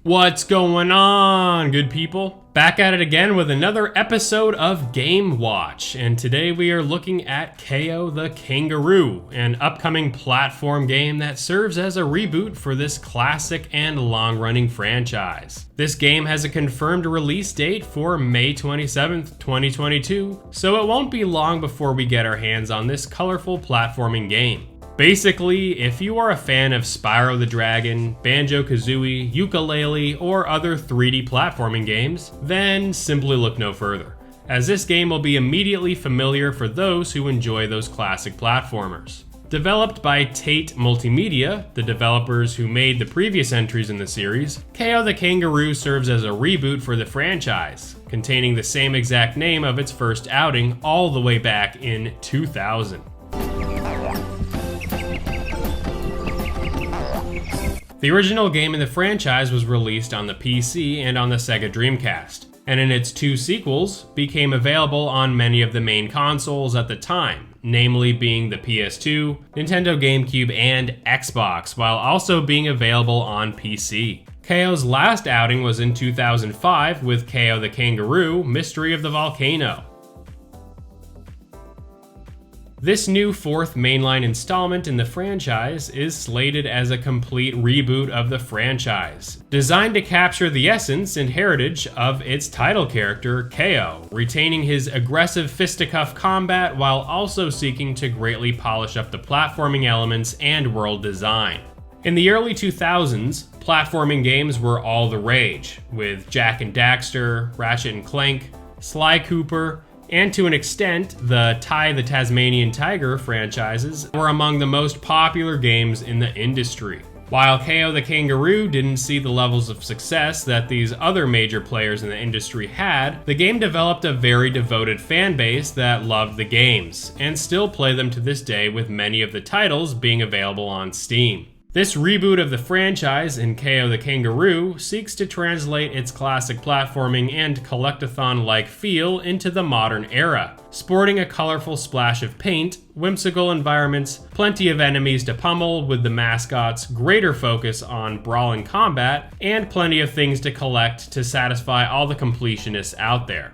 What's going on, good people? Back at it again with another episode of Game Watch, and today we are looking at Kao The Kangaroo, an upcoming platform game that serves as a reboot for this classic and long-running franchise. This game has a confirmed release date for May 27th, 2022, so it won't be long before we get our hands on this colorful platforming game. Basically, if you are a fan of Spyro the Dragon, Banjo-Kazooie, Yooka-Laylee, or other 3D platforming games, then simply look no further, as this game will be immediately familiar for those who enjoy those classic platformers. Developed by Tate Multimedia, the developers who made the previous entries in the series, Kao the Kangaroo serves as a reboot for the franchise, containing the same exact name of its first outing all the way back in 2000. The original game in the franchise was released on the PC and on the Sega Dreamcast, and in its two sequels, became available on many of the main consoles at the time, namely being the PS2, Nintendo GameCube, and Xbox, while also being available on PC. Kao's last outing was in 2005 with Kao the Kangaroo: Mystery of the Volcano. This new fourth mainline installment in the franchise is slated as a complete reboot of the franchise, designed to capture the essence and heritage of its title character, Kao, retaining his aggressive fisticuff combat while also seeking to greatly polish up the platforming elements and world design. In the early 2000s, platforming games were all the rage, with Jak and Daxter, Ratchet and Clank, Sly Cooper, and to an extent, the Ty the Tasmanian Tiger franchises were among the most popular games in the industry. While Kao the Kangaroo didn't see the levels of success that these other major players in the industry had, the game developed a very devoted fan base that loved the games, and still play them to this day, with many of the titles being available on Steam. This reboot of the franchise in Kao the Kangaroo seeks to translate its classic platforming and collectathon-like feel into the modern era, sporting a colorful splash of paint, whimsical environments, plenty of enemies to pummel with the mascot's greater focus on brawling combat, and plenty of things to collect to satisfy all the completionists out there.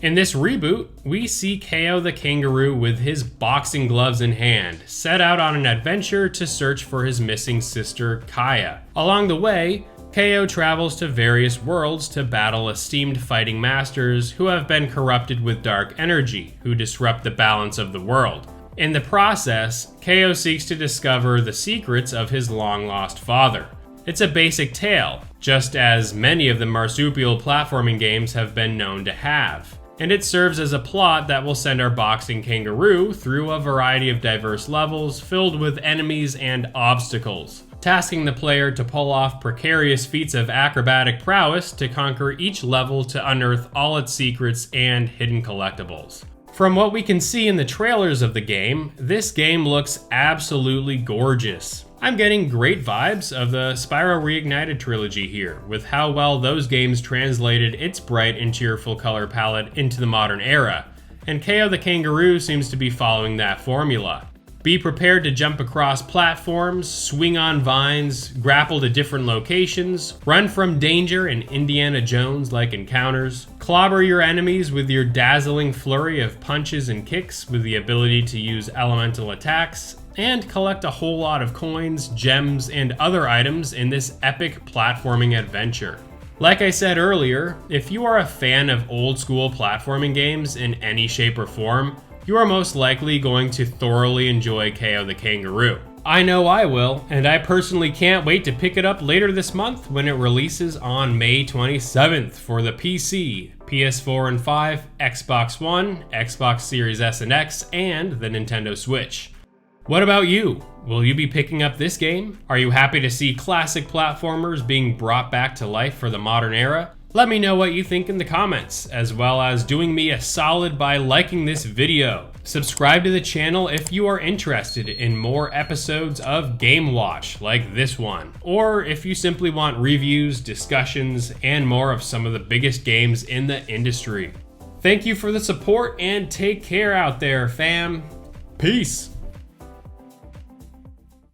In this reboot, we see Kao the Kangaroo with his boxing gloves in hand, set out on an adventure to search for his missing sister, Kaya. Along the way, Kao travels to various worlds to battle esteemed fighting masters who have been corrupted with dark energy, who disrupt the balance of the world. In the process, Kao seeks to discover the secrets of his long-lost father. It's a basic tale, just as many of the marsupial platforming games have been known to have. And it serves as a plot that will send our boxing kangaroo through a variety of diverse levels filled with enemies and obstacles, tasking the player to pull off precarious feats of acrobatic prowess to conquer each level to unearth all its secrets and hidden collectibles. From what we can see in the trailers of the game, this game looks absolutely gorgeous. I'm getting great vibes of the Spyro Reignited trilogy here, with how well those games translated its bright and cheerful color palette into the modern era, and Kao the Kangaroo seems to be following that formula. Be prepared to jump across platforms, swing on vines, grapple to different locations, run from danger in Indiana Jones-like encounters, clobber your enemies with your dazzling flurry of punches and kicks with the ability to use elemental attacks, and collect a whole lot of coins, gems, and other items in this epic platforming adventure. Like I said earlier, if you are a fan of old school platforming games in any shape or form, you are most likely going to thoroughly enjoy Kao the Kangaroo. I know I will, and I personally can't wait to pick it up later this month when it releases on May 27th for the PC, PS4 and 5, Xbox One, Xbox Series S and X, and the Nintendo Switch. What about you? Will you be picking up this game? Are you happy to see classic platformers being brought back to life for the modern era? Let me know what you think in the comments, as well as doing me a solid by liking this video. Subscribe to the channel if you are interested in more episodes of Game Watch like this one, or if you simply want reviews, discussions, and more of some of the biggest games in the industry. Thank you for the support and take care out there, fam. Peace.